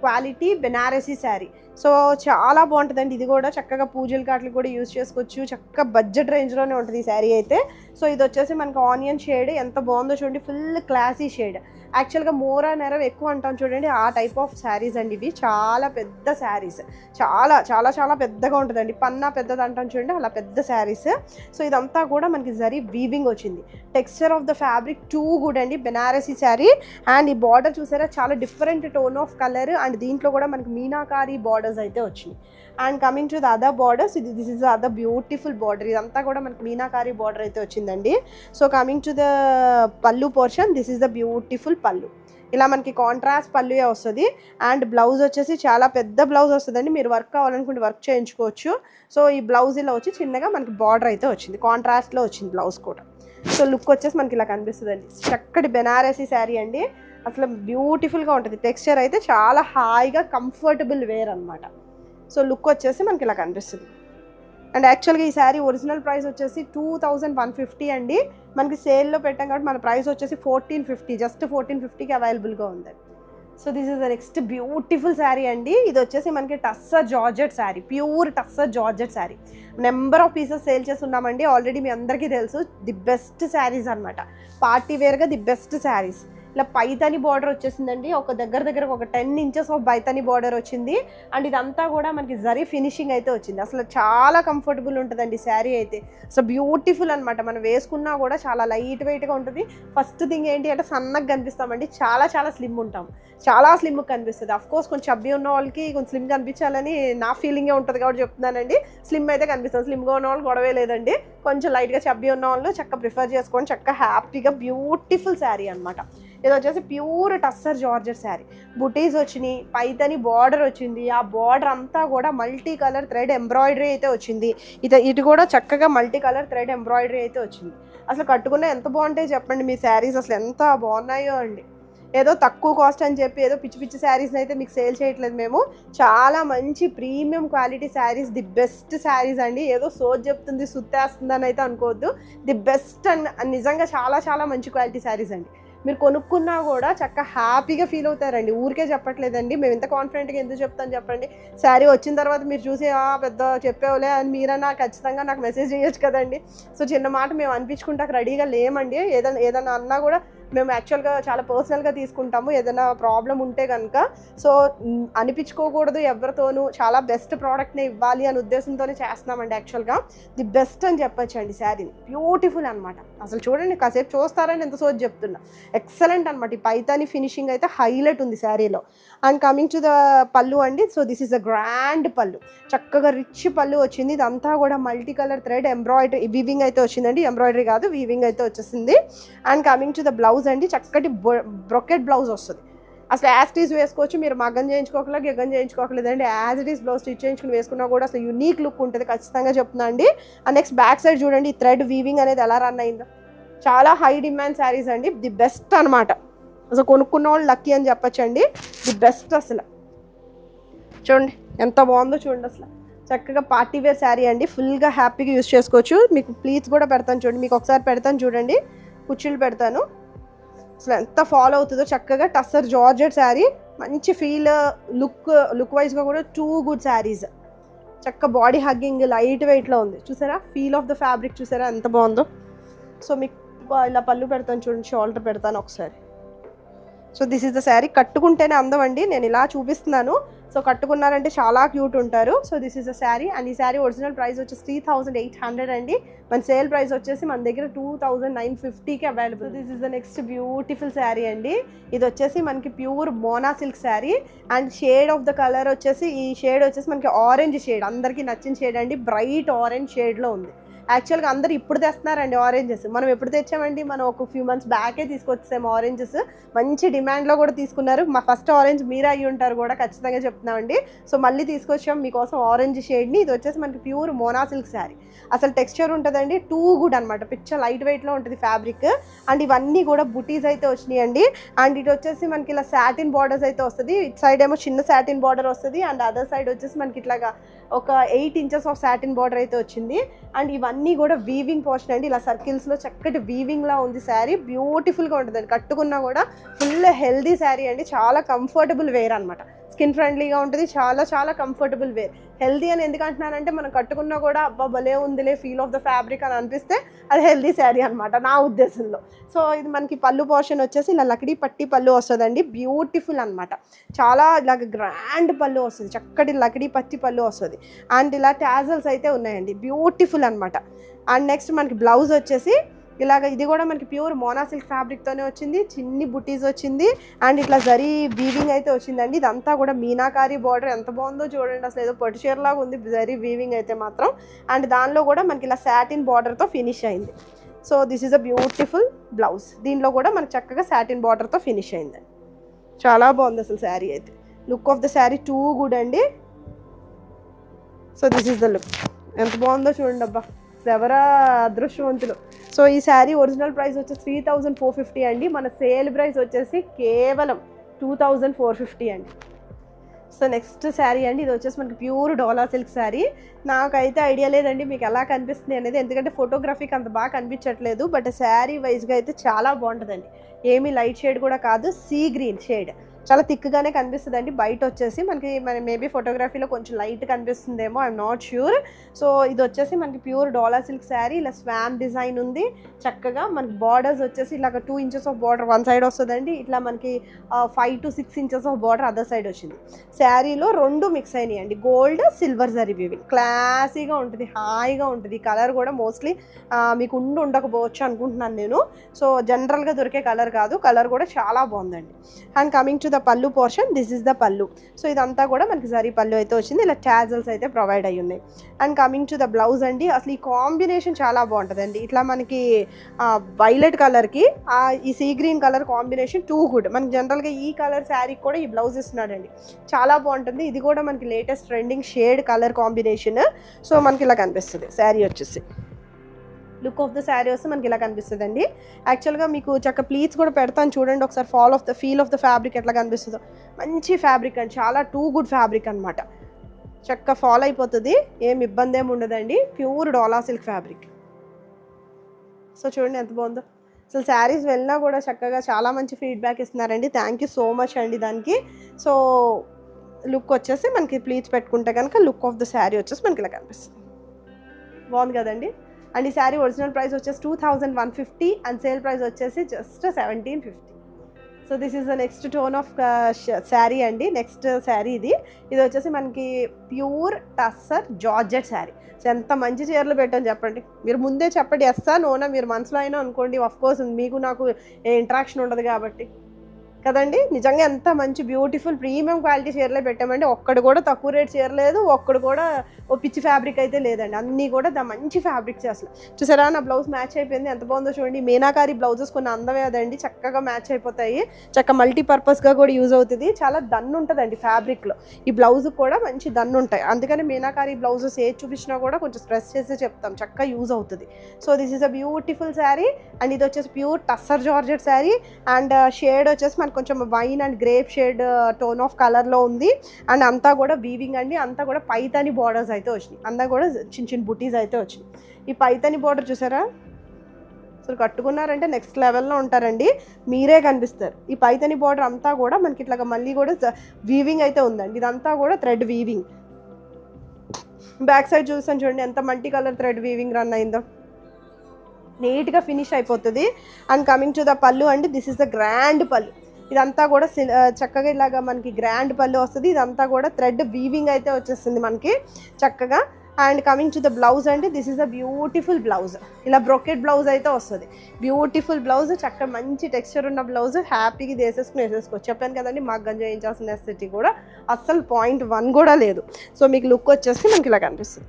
quality Banarasi sari. So చాలా బాగుంటుందండి. ఇది కూడా చక్కగా పూజల కాట్లకి కూడా యూజ్ చేసుకోవచ్చు, చక్కగా బడ్జెట్ రేంజ్లోనే ఉంటుంది ఈ శారీ అయితే. సో ఇది వచ్చేసి మనకు ఆనియన్ షేడ్, ఎంత బాగుందో చూడండి, ఫుల్ క్లాసీ షేడ్. యాక్చువల్గా మోరా నెరవ్ ఎక్కువ అంటాం చూడండి, ఆ టైప్ ఆఫ్ శారీస్ అండి ఇవి. చాలా పెద్ద శారీస్, చాలా చాలా చాలా పెద్దగా ఉంటుందండి. పన్నా పెద్దది అంటాం చూడండి, అలా పెద్ద శారీస్. సో ఇదంతా కూడా మనకి జరీ వీవింగ్ వచ్చింది. Texture of the fabric too good అండి, బెనారసీ శారీ. అండ్ ఈ బార్డర్ చూసారా, చాలా different tone of colour. And దీంట్లో కూడా మనకి మీనాకారి బార్డర్స్ అయితే వచ్చినాయి. And coming to the other borders, this is the other beautiful border. ఇదంతా కూడా మనకి మీనాకారి బార్డర్ అయితే వచ్చిందండి. సో కమింగ్ టు ద పళ్ళు portion, this is the beautiful పళ్ళు. ఇలా మనకి కాంట్రాస్ట్ పళ్ళుయే వస్తుంది. అండ్ బ్లౌజ్ వచ్చేసి చాలా పెద్ద బ్లౌజ్ వస్తుందండి, మీరు వర్క్ కావాలనుకుంటే వర్క్ చేయించుకోవచ్చు. సో ఈ బ్లౌజ్ ఇలా వచ్చి చిన్నగా మనకి బార్డర్ అయితే వచ్చింది, కాంట్రాస్ట్లో వచ్చింది బ్లౌజ్ కూడా. సో లుక్ వచ్చేసి మనకి ఇలా కనిపిస్తుందండి. చక్కటి బెనారసీ శారీ అండి, అసలు బ్యూటిఫుల్గా ఉంటుంది. టెక్స్చర్ అయితే చాలా హాయిగా కంఫర్టబుల్ వేర్ అనమాట. సో లుక్ వచ్చేసి మనకి ఇలా కనిపిస్తుంది. అండ్ యాక్చువల్గా ఈ శారీ ఒరిజినల్ ప్రైస్ వచ్చేసి 2150 అండి. మనకి సేల్లో పెట్టాం కాబట్టి మన ప్రైస్ వచ్చేసి 1450, జస్ట్ 1450కి అవైలబుల్గా ఉందండి. So this is the next beautiful sari అండి. ఇది వచ్చేసి మనకి tussar georgette sari, pure tussar georgette sari. Number of pieces sale చేస్తున్నామండి ఆల్రెడీ, మీ అందరికీ తెలుసు. ది బెస్ట్ శారీస్ అనమాట, పార్టీ వేర్గా ది బెస్ట్ శారీస్. ఇలా పైతాని బార్డర్ వచ్చేసిందండి, ఒక దగ్గర ఒక 10 ఇంచెస్ ఆఫ్ పైతాని బార్డర్ వచ్చింది. అండ్ ఇదంతా కూడా మనకి జరీ ఫినిషింగ్ అయితే వచ్చింది. అసలు చాలా కంఫర్టబుల్ ఉంటుందండి శారీ అయితే. అసలు బ్యూటిఫుల్ అనమాట, మనం వేసుకున్నా కూడా చాలా లైట్ వెయిట్గా ఉంటుంది. ఫస్ట్ థింగ్ ఏంటి అంటే సన్నగా కనిపిస్తామండి, చాలా చాలా స్లిమ్ ఉంటాం, చాలా స్లిమ్గా కనిపిస్తుంది. అఫ్కోర్స్ కొంచెం చబ్బీ ఉన్న వాళ్ళకి కొంచెం స్లిమ్ కనిపించాలని నా ఫీలింగే ఉంటుంది కాబట్టి చెప్తున్నానండి. స్లిమ్ అయితే కనిపిస్తుంది, స్లిమ్గా ఉన్న వాళ్ళు గొడవే లేదండి. కొంచెం లైట్గా చబ్బీ ఉన్న వాళ్ళు చక్కగా ప్రిఫర్ చేసుకొని చక్కగా హ్యాపీగా బ్యూటిఫుల్ శారీ అనమాట. ఇది వచ్చేసి ప్యూర్ టస్సర్ జార్జెట్ శారీ, బుటీస్ వచ్చినాయి, పైతని బార్డర్ వచ్చింది. ఆ బార్డర్ అంతా కూడా మల్టీ కలర్ థ్రెడ్ ఎంబ్రాయిడరీ అయితే వచ్చింది. ఇటు కూడా చక్కగా మల్టీ కలర్ థ్రెడ్ ఎంబ్రాయిడరీ అయితే వచ్చింది. అసలు కట్టుకున్న ఎంత బాగుంటాయో చెప్పండి మీ శారీస్, అసలు ఎంత బాగున్నాయో అండి. ఏదో తక్కువ కాస్ట్ అని చెప్పి ఏదో పిచ్చి పిచ్చి శారీస్ని అయితే మీకు సేల్ చేయట్లేదు మేము. చాలా మంచి premium quality saris, the best saris అండి. ఏదో సోజ్ చెప్తుంది సుత్తేస్తుంది అని అయితే అనుకోవద్దు, ది బెస్ట్ అండ్ నిజంగా చాలా చాలా మంచి క్వాలిటీ శారీస్ అండి. మీరు కొనుక్కున్నా కూడా చక్కగా హ్యాపీగా ఫీల్ అవుతారండి. ఊరికే చెప్పట్లేదండి, మేము ఇంత కాన్ఫిడెంట్గా ఎందుకు చెప్తాను చెప్పండి. శారీ వచ్చిన తర్వాత మీరు చూసి పెద్ద చెప్పేవలే అని మీరన్నా ఖచ్చితంగా నాకు మెసేజ్ చేయొచ్చు కదండి. సో చిన్న మాట మేము అనిపించుకుంటాక రెడీగా లేమండి. ఏదైనా అన్నా కూడా మేము యాక్చువల్గా చాలా పర్సనల్గా తీసుకుంటాము ఏదైనా ప్రాబ్లం ఉంటే కనుక. సో అనిపించుకోకూడదు ఎవరితోనూ, చాలా బెస్ట్ ప్రోడక్ట్ని ఇవ్వాలి అనే ఉద్దేశంతోనే చేస్తున్నామండి. యాక్చువల్గా ది బెస్ట్ అని చెప్పొచ్చు అండి. శారీని బ్యూటిఫుల్ అనమాట. అసలు చూడండి, కాసేపు చూస్తారని ఎంత సోచ్ చెప్తున్నా. ఎక్సలెంట్ అనమాట. ఈ పైతాని ఫినిషింగ్ అయితే హైలైట్ ఉంది శారీలో. And coming to the pallu అండి. So this is a grand పళ్ళు, చక్కగా రిచ్ పళ్ళు వచ్చింది. ఇదంతా కూడా multi colour thread embroidery weaving అయితే వచ్చిందండి. ఎంబ్రాయిడరీ కాదు, వీవింగ్ అయితే వచ్చేసింది. And coming to the blouse అండి, చక్కటి బ్రొకెట్ బ్లౌజ్ వస్తుంది. అసలు యాజ్ ఇట్ ఈస్ వేసుకోవచ్చు, మీరు మగ్గం చేయించుకోకలా గగ్గం చేయించుకోకలేదండి. As it is blouse stitch చేయించుకుని వేసుకున్నా కూడా అసలు యూనిక్ లుక్ ఉంటుంది, ఖచ్చితంగా చెప్తున్నా అండి. అండ్ నెక్స్ట్ బ్యాక్ సైడ్ చూడండి, ఈ థ్రెడ్ వీవింగ్ అనేది ఎలా రన్ అయిందో. చాలా హై డిమాండ్ శారీస్ అండి, ది బెస్ట్ అనమాట. అసలు కొనుక్కున్న వాళ్ళు లక్కీ అని చెప్పచ్చండి. ది బెస్ట్ అసలు. చూడండి ఎంత బాగుందో చూడండి. అసలు చక్కగా పార్టీ వేర్ శారీ అండి, ఫుల్గా హ్యాపీగా యూస్ చేసుకోవచ్చు. మీకు ప్లీట్స్ కూడా పెడతాను చూడండి, మీకు ఒకసారి పెడతాను చూడండి, కుర్చీలు పెడతాను. అసలు ఎంత ఫాలో అవుతుందో. చక్కగా టస్సర్ జార్జెట్ శారీ, మంచి ఫీల్, లుక్ వైజ్గా కూడా టూ గుడ్ శారీస్. చక్క బాడీ హగ్గింగ్, లైట్ వెయిట్లో ఉంది. చూసారా ఫీల్ ఆఫ్ ద ఫ్యాబ్రిక్, చూసారా ఎంత బాగుందో. సో మీకు ఇలా పళ్ళు పెడతాను చూడండి, షోల్డర్ పెడతాను ఒకసారి. So this is the sari. కట్టుకుంటేనే అందం అండి, నేను ఇలా చూపిస్తున్నాను. సో కట్టుకున్నారంటే చాలా క్యూట్ ఉంటారు. So this is the sari. And ఈ శారీ ఒరిజినల్ ప్రైస్ వచ్చేసి 3800 అండి. మన సేల్ ప్రైస్ వచ్చేసి మన దగ్గర 2950కి available. This is the next beautiful sari అండి. ఇది వచ్చేసి మనకి pure mona silk sari. And shade of the colour వచ్చేసి, ఈ షేడ్ వచ్చేసి మనకి ఆరెంజ్ షేడ్, అందరికీ నచ్చిన షేడ్ అండి. బ్రైట్ ఆరెంజ్ షేడ్లో ఉంది. యాక్చువల్గా అందరు ఇప్పుడు తెస్తున్నారండి ఆరెంజెస్. మనం ఎప్పుడు తెచ్చామండి, మనం ఒక ఫ్యూ మంత్స్ బ్యాకే తీసుకొచ్చాము ఆరెంజెస్. మంచి డిమాండ్లో కూడా తీసుకున్నారు. మా ఫస్ట్ ఆరెంజ్ మీరే అయ్యి ఉంటారు కూడా, ఖచ్చితంగా చెప్తున్నామండి. సో మళ్ళీ తీసుకొచ్చాం మీకోసం ఆరెంజ్ షేడ్ని. ఇది వచ్చేసి మనకి ప్యూర్ మోనా సిల్క్ శారీ. అసలు టెక్స్చర్ ఉంటుందండి, టూ గుడ్ అనమాట. పిక్చర్ లైట్ వెయిట్లో ఉంటుంది ఫ్యాబ్రిక్. అండ్ ఇవన్నీ కూడా బుటీస్ అయితే వచ్చినాయండి. అండ్ ఇది వచ్చేసి మనకి ఇలా సాటిన్ బార్డర్స్ అయితే వస్తుంది. ఇటు సైడ్ ఏమో చిన్న సాటిన్ బార్డర్ వస్తుంది. అండ్ అదర్ సైడ్ వచ్చేసి మనకి ఇట్లాగా ఒక 8 ఇంచెస్ ఆఫ్ సాటిన్ బార్డర్ అయితే వచ్చింది. అండ్ ఇవన్నీ కూడా వీవింగ్ పోర్షన్ అండి, ఇలా సర్కిల్స్లో చక్కటి వీవింగ్లా ఉంది శారీ. బ్యూటిఫుల్గా ఉంటుందండి, కట్టుకున్నా కూడా ఫుల్ హెల్దీ శారీ అండి. చాలా కంఫర్టబుల్ వేర్ అనమాట, స్కిన్ ఫ్రెండ్లీగా ఉంటుంది. చాలా చాలా కంఫర్టబుల్ వేర్. హెల్దీ అని ఎందుకు అంటున్నానంటే, మనం కట్టుకున్నా కూడా అబ్బా భలే ఉందిలే ఫీల్ ఆఫ్ ద ఫ్యాబ్రిక్ అని అనిపిస్తే అది హెల్దీ శారీ అనమాట నా ఉద్దేశంలో. సో ఇది మనకి పళ్ళు పోర్షన్ వచ్చేసి ఇలా లకడీ పట్టి పళ్ళు వస్తుందండి. బ్యూటిఫుల్ అనమాట, చాలా ఇలాగ గ్రాండ్ పళ్ళు వస్తుంది, చక్కటి లకడీ పట్టి పళ్ళు వస్తుంది. అండ్ ఇలా టాజల్స్ అయితే ఉన్నాయండి, బ్యూటిఫుల్ అనమాట. అండ్ నెక్స్ట్ మనకి బ్లౌజ్ వచ్చేసి ఇలాగ, ఇది కూడా మనకి ప్యూర్ మోనా సిల్క్ ఫ్యాబ్రిక్తోనే వచ్చింది. చిన్ని బుటీస్ వచ్చింది. అండ్ ఇట్లా జరీ వీవింగ్ అయితే వచ్చిందండి. ఇదంతా కూడా మీనాకారి బార్డర్, ఎంత బాగుందో చూడండి. అసలు ఏదో పట్టు చీరలాగా ఉంది జరీ వీవింగ్ అయితే మాత్రం. అండ్ దానిలో కూడా మనకి ఇలా సాటిన్ బార్డర్తో ఫినిష్ అయింది. So this is a beautiful blouse. దీనిలో కూడా మనకి చక్కగా సాటిన్ బార్డర్తో ఫినిష్ అయింది. చాలా బాగుంది అసలు శారీ అయితే. Look of the sari too good అండి. So this is the look. ఎంత బాగుందో చూడండి అబ్బా, ఎవరా అదృష్టవంతులు. సో ఈ శారీ ఒరిజినల్ ప్రైస్ వచ్చేసి 3450 అండి. మన సేల్ ప్రైస్ వచ్చేసి కేవలం 2450 అండి. సో నెక్స్ట్ శారీ అండి, ఇది వచ్చేసి మనకి ప్యూర్ డోలా సిల్క్ శారీ. నాకైతే ఐడియా లేదండి మీకు ఎలా కనిపిస్తుంది అనేది, ఎందుకంటే ఫోటోగ్రఫీకి అంత బాగా కనిపించట్లేదు. బట్ శారీ వైజ్గా అయితే చాలా బాగుంటుందండి. ఏమీ లైట్ షేడ్ కూడా కాదు, సీ గ్రీన్ షేడ్, చాలా థిక్గానే కనిపిస్తుందండి. బయట వచ్చేసి మనకి మేబీ ఫోటోగ్రఫీలో కొంచెం లైట్ కనిపిస్తుందేమో, ఐఎమ్ నాట్ ష్యూర్. సో ఇది వచ్చేసి మనకి ప్యూర్ డోలా సిల్క్ శారీ. ఇలా స్వామ్ డిజైన్ ఉంది. చక్కగా మనకి బార్డర్స్ వచ్చేసి ఇలాగ 2 inches of border one side వస్తుందండి. ఇట్లా మనకి 5 to 6 inches of border other side వచ్చింది. శారీలో 2 మిక్స్ అయినాయండి, గోల్డ్ సిల్వర్ జరీ వీవింగ్. క్లాసీగా ఉంటుంది, హాయిగా ఉంటుంది. ఈ కలర్ కూడా మోస్ట్లీ మీకు ఉండకపోవచ్చు అనుకుంటున్నాను నేను. సో జనరల్గా దొరికే కలర్ కాదు, కలర్ కూడా చాలా బాగుందండి. అండ్ కమింగ్ టు ద పళ్ళు పోర్షన్, దిస్ ఇస్ ద పళ్ళు. సో ఇదంతా కూడా మనకి జరీ పళ్ళు అయితే వచ్చింది. ఇలా టాజల్స్ అయితే ప్రొవైడ్ అయ్యి ఉన్నాయి. And coming to the blouse అండి, అసలు ఈ కాంబినేషన్ చాలా బాగుంటుందండి. ఇట్లా మనకి వైలెట్ కలర్కి ఈ sea green colour combination too good. మనకి జనరల్గా ఈ కలర్ శారీకి కూడా ఈ బ్లౌజ్ ఇస్తున్నాడండి, చాలా బాగుంటుంది. ఇది కూడా మనకి latest trending shade colour combination. So మనకి ఇలా కనిపిస్తుంది శారీ వచ్చేసి. లుక్ ఆఫ్ ద శారీ వస్తే మనకి ఇలా కనిపిస్తుంది అండి. యాక్చువల్గా మీకు చక్క ప్లీట్స్ కూడా పెడతాను చూడండి ఒకసారి. ఫీల్ ఆఫ్ ద ఫ్యాబ్రిక్ ఎట్లా కనిపిస్తుందో. మంచి ఫ్యాబ్రిక్ అండి, చాలా టూ గుడ్ ఫ్యాబ్రిక్ అనమాట. చక్క ఫాలో అయిపోతుంది, ఏం ఇబ్బంది ఏమి ఉండదండి. ప్యూర్ డోలా సిల్క్ ఫ్యాబ్రిక్. సో చూడండి ఎంత బాగుందో. అసలు శారీస్ వెళ్ళినా కూడా చక్కగా చాలా మంచి ఫీడ్బ్యాక్ ఇస్తున్నారండి. థ్యాంక్ యూ సో మచ్ అండి దానికి. సో లుక్ వచ్చేసి మనకి ప్లీట్స్ పెట్టుకుంటే కనుక లుక్ ఆఫ్ ద శారీ వచ్చేసి మనకి ఇలా కనిపిస్తుంది. బాగుంది కదండి. అండ్ ఈ శారీ ఒరిజినల్ ప్రైస్ వచ్చేసి 2150 అండ్ సేల్ ప్రైస్ వచ్చేసి just 1750. So this is the next tone of sari అండి. నెక్స్ట్ శారీ ఇది వచ్చేసి మనకి pure tussar georgette sari. So ఎంత మంచి చీరలు పెట్టాను చెప్పండి. మీరు ముందే చెప్పండి ఎస్సా నోనా, మీరు మనసులో అయినా అనుకోండి. ఆఫ్కోర్స్ మీకు నాకు ఏ ఇంట్రాక్షన్ ఉండదు కాబట్టి కదండి. నిజంగా ఎంత మంచి బ్యూటిఫుల్ ప్రీమియం క్వాలిటీ చీరలే పెట్టామండి. ఒక్కడు కూడా తక్కువ రేట్ చీర లేదు, ఒక్కడు కూడా ఓ పిచ్చి ఫ్యాబ్రిక్ అయితే లేదండి. అన్నీ కూడా మంచి ఫ్యాబ్రిక్స్ అసలు. చూసారా నా బ్లౌజ్ మ్యాచ్ అయిపోయింది, ఎంత బాగుందో చూడండి. మీనాకారి బ్లౌజెస్ కొన్ని అందమే అదండి, చక్కగా మ్యాచ్ అయిపోతాయి. చక్కగా మల్టీపర్పస్గా కూడా యూజ్ అవుతుంది. చాలా దన్ను ఉంటుందండి ఫ్యాబ్రిక్లో. ఈ బ్లౌజ్ కూడా మంచి దన్ను ఉంటాయి. అందుకని మీనాకారి బ్లౌజెస్ ఏది చూపించినా కూడా కొంచెం స్ట్రెస్ చేసి చెప్తాం, చక్కగా యూజ్ అవుతుంది. So this is a beautiful sari and ఇది వచ్చేసి pure tussar georgette sari and shade వచ్చేసి మనకు కొంచెం wine and grape shade tone of కలర్లో ఉంది. అండ్ అంతా కూడా వీవింగ్ అండి, అంతా కూడా పైతాని బార్డర్స్ అయితే వచ్చినాయి. అంతా కూడా చిన్న చిన్న బుటీస్ అయితే వచ్చినాయి. ఈ పైతాని బార్డర్ చూసారా, అసలు కట్టుకున్నారంటే నెక్స్ట్ లెవెల్లో ఉంటారండి, మీరే కనిపిస్తారు. ఈ పైతాని బార్డర్ అంతా కూడా మనకి ఇట్లాగా మళ్ళీ కూడా వీవింగ్ అయితే ఉందండి. ఇదంతా కూడా థ్రెడ్ వీవింగ్. బ్యాక్ సైడ్ చూసాను చూడండి ఎంత multi colour thread weaving run అయిందో, నీట్గా ఫినిష్ అయిపోతుంది. And coming to the pallu అండి, దిస్ ఇస్ ద గ్రాండ్ పళ్ళు. ఇదంతా కూడా చక్కగా ఇలాగా మనకి గ్రాండ్ పళ్ళు వస్తుంది. ఇదంతా కూడా థ్రెడ్ వీవింగ్ అయితే వచ్చేస్తుంది మనకి చక్కగా. And coming to the blouse అండి, this is a beautiful blouse. ఇలా బ్రొకెట్ బ్లౌజ్ అయితే వస్తుంది. బ్యూటిఫుల్ బ్లౌజ్, చక్కగా మంచి టెక్స్చర్ ఉన్న బ్లౌజ్. హ్యాపీగా వేసేసుకోవచ్చు. చెప్పాను కదండి, మగ్గం చేయించాల్సిన నెసెసిటీ కూడా అస్సలు 0.1 కూడా లేదు. సో మీకు లుక్ వచ్చేసి మనకి ఇలా కనిపిస్తుంది.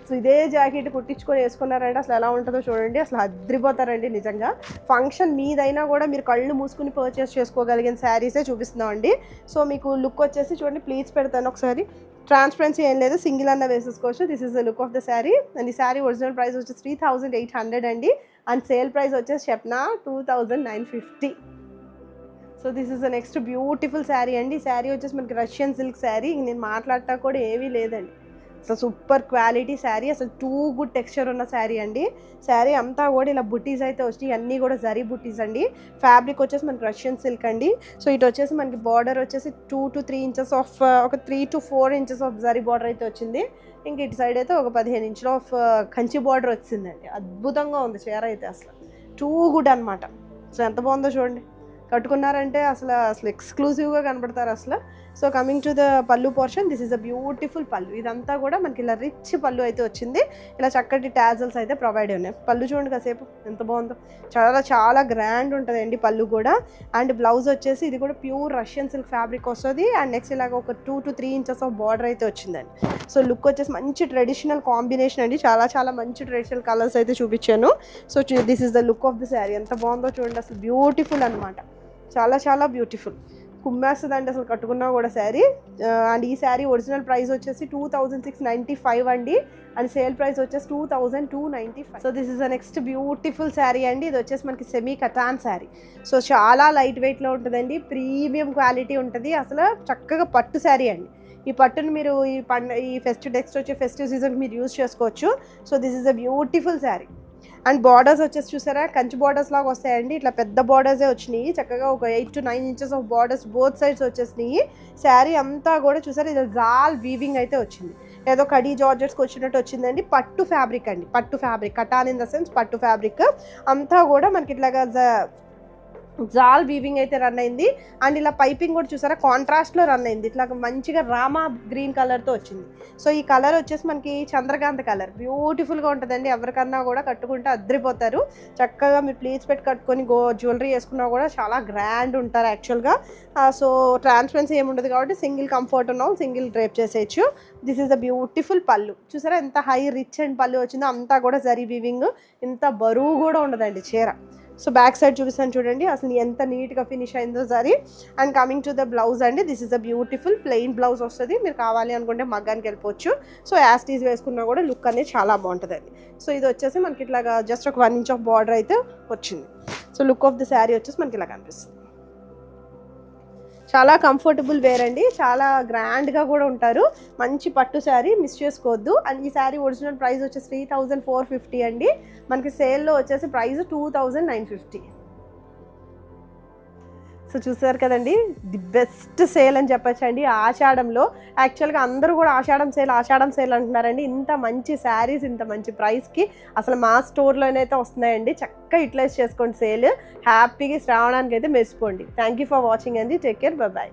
సో ఇదే జాకెట్ కుట్టించుకొని వేసుకున్నారంటే అసలు ఎలా ఉంటుందో చూడండి, అసలు అద్రిపోతారండి నిజంగా. ఫంక్షన్ మీదైనా కూడా మీరు కళ్ళు మూసుకుని పర్చేస్ చేసుకోగలిగిన శారీసే చూపిస్తున్నామండి. సో మీకు లుక్ వచ్చేసి చూడండి, ప్లీజ్ పెడతాను ఒకసారి. ట్రాన్స్పరెన్సీ ఏం లేదు, సింగిల్ అన్న వేసేసుకోవచ్చు. This is the look of the sari and ఈ శారీ ఒరిజినల్ ప్రైస్ వచ్చేసి 3800 అండి అండ్ సేల్ ప్రైస్ వచ్చేసి చెప్పిన 2950. So this is the next beautiful sari అండి. ఈ శారీ వచ్చేసి మనకి రష్యన్ సిల్క్ శారీ. నేను మాట్లాడటా కూడా ఏమీ లేదండి, సో సూపర్ క్వాలిటీ శారీ, అసలు టూ గుడ్ టెక్స్చర్ ఉన్న శారీ అండి. శారీ అంతా కూడా ఇలా బుటీస్ అయితే వచ్చినాయి, అన్నీ కూడా జరీ బుటీస్ అండి. ఫ్యాబ్రిక్ వచ్చేసి మనకి రష్యన్ సిల్క్ అండి. సో ఇటు వచ్చేసి మనకి బార్డర్ వచ్చేసి 2 to 3 ఇంచెస్ ఆఫ్ ఒక 3 to 4 inches of zari border అయితే వచ్చింది. ఇంక ఇటు సైడ్ అయితే ఒక 15 ఇంచుల ఆఫ్ కంచి బార్డర్ వచ్చిందండి. అద్భుతంగా ఉంది చీర అయితే, అసలు టూ గుడ్ అనమాట. సో ఎంత బాగుందో చూడండి, కట్టుకున్నారంటే అసలు ఎక్స్క్లూజివ్గా కనబడతారు అసలు. సో కమింగ్ టు ద పళ్ళు portion, this is a beautiful పళ్ళు. ఇదంతా కూడా మనకి ఇలా రిచ్ పళ్ళు అయితే వచ్చింది. ఇలా చక్కటి టాజల్స్ అయితే ప్రొవైడ్ ఉన్నాయి. పళ్ళు చూడండి కాసేపు ఎంత బాగుందో, చాలా చాలా గ్రాండ్ ఉంటుందండి పళ్ళు కూడా. అండ్ బ్లౌజ్ వచ్చేసి ఇది కూడా ప్యూర్ రష్యన్ సిల్క్ ఫ్యాబ్రిక్ వస్తుంది. అండ్ నెక్స్ట్ ఇలాగ ఒక 2 to 3 ఇంచెస్ ఆఫ్ బార్డర్ అయితే వచ్చిందండి. సో లుక్ వచ్చేసి మంచి ట్రెడిషనల్ కాంబినేషన్ అండి, చాలా చాలా మంచి ట్రెడిషనల్ కలర్స్ అయితే చూపించాను. So this is the look of the sari. ఎంత బాగుందో చూడండి, అసలు బ్యూటిఫుల్ అనమాట, చాలా చాలా బ్యూటిఫుల్. కుమ్మేస్తుందండి అసలు కట్టుకున్నా కూడా శారీ. అండ్ ఈ శారీ ఒరిజినల్ ప్రైస్ వచ్చేసి 2695 అండి అండ్ సేల్ ప్రైస్ వచ్చేసి 2295. So this is the next beautiful sari అండి. ఇది వచ్చేసి మనకి సెమీ కటాన్ శారీ. సో చాలా లైట్ వెయిట్లో ఉంటుందండి, ప్రీమియం క్వాలిటీ ఉంటుంది. అసలు చక్కగా పట్టు శారీ అండి. ఈ పట్టును మీరు ఈ నెక్స్ట్ వచ్చే ఫెస్టివ్ సీజన్కి మీరు యూజ్ చేసుకోవచ్చు. So this is a beautiful sari. And borders వచ్చేసి చూసారా, కంచి బార్డర్స్ లాగా వస్తాయండి. ఇట్లా పెద్ద బార్డర్సే వచ్చినాయి, చక్కగా ఒక 8 to 9 inches of borders both sides వచ్చేసినాయి. శారీ అంతా కూడా చూసారా, ఇది జాల్ వీవింగ్ అయితే వచ్చింది. ఏదో కడీ జార్జెట్స్కి వచ్చినట్టు వచ్చిందండి. పట్టు ఫ్యాబ్రిక్ అండి, పట్టు fabric, cotton in the sense పట్టు ఫ్యాబ్రిక్. అంతా కూడా మనకి ఇట్లాగా జాల్ వీవింగ్ అయితే రన్ అయింది. అండ్ ఇలా పైపింగ్ కూడా చూసారా కాంట్రాస్ట్లో రన్ అయింది, ఇట్లా మంచిగా రామా గ్రీన్ కలర్తో వచ్చింది. సో ఈ కలర్ వచ్చేసి మనకి చంద్రకాంత కలర్, బ్యూటిఫుల్గా ఉంటుందండి. ఎవరికన్నా కూడా కట్టుకుంటే అద్రిపోతారు. చక్కగా మీరు ప్లీట్స్ పెట్టి కట్టుకొని జ్యువెలరీ వేసుకున్నా కూడా చాలా గ్రాండ్ ఉంటారు యాక్చువల్గా. సో ట్రాన్స్పరెన్సీ ఏముండదు కాబట్టి సింగిల్ కంఫర్ట్ ఉన్నాం, సింగిల్ డ్రేప్ చేసేయచ్చు. దిస్ ఈస్ అ బ్యూటిఫుల్ పళ్ళు. చూసారా ఎంత హై రిచ్ అండ్ పళ్ళు వచ్చిందో, అంతా కూడా జరీ వీవింగ్, ఇంత బరువు కూడా ఉండదండి చీర. సో బ్యాక్ సైడ్ చూపిస్తాను చూడండి, అసలు ఎంత నీట్గా ఫినిష్ అయిందో zari. And coming to the blouse అండి, this is a beautiful plain blouse వస్తుంది. మీరు కావాలి అనుకుంటే మగ్గానికి వెళ్ళిపోవచ్చు. సో యాస్టీస్ వేసుకున్నా కూడా లుక్ అనేది చాలా బాగుంటుందండి. సో ఇది వచ్చేసి మనకి ఇట్లాగా జస్ట్ ఒక 1 ఇంచ్ ఆఫ్ బార్డర్ అయితే వచ్చింది. So look of the sari వచ్చేసి మనకి ఇలా కనిపిస్తుంది. చాలా కంఫర్టబుల్ వేర్ అండి, చాలా గ్రాండ్గా కూడా ఉంటారు. మంచి పట్టు శారీ, మిస్ చేసుకోవద్దు. అండ్ ఈ శారీ ఒరిజినల్ ప్రైస్ వచ్చేసి 3450 అండి. మనకి సేల్లో వచ్చేసి ప్రైస్ 2950. సో చూసారు కదండి, ది బెస్ట్ సేల్ అని చెప్పచ్చండి ఆషాఢంలో. యాక్చువల్గా అందరూ కూడా ఆషాఢం సేల్ అంటున్నారండి. ఇంత మంచి శారీస్ ఇంత మంచి ప్రైస్కి అసలు మా స్టోర్లోనైతే వస్తున్నాయండి. చక్కగా యూటిలైజ్ చేసుకోండి సేల్. హ్యాపీగా శ్రావణానికి అయితే మెరిసిపోండి. థ్యాంక్ యూ ఫర్ వాచింగ్ అండి. Take care, bye.